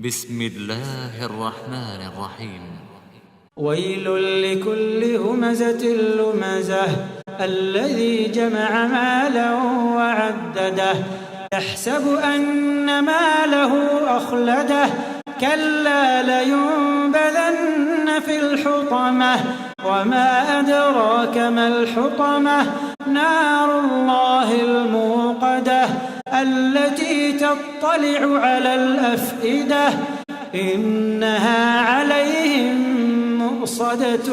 بسم الله الرحمن الرحيم. ويل لكل همزة لمزة الذي جمع مالا وعدده يحسب أن ماله أخلده كلا لينبذن في الحطمة وما أدراك ما الحطمة نار الله الموقدة التي تطلع على الأفئدة إنها عليهم مؤصدة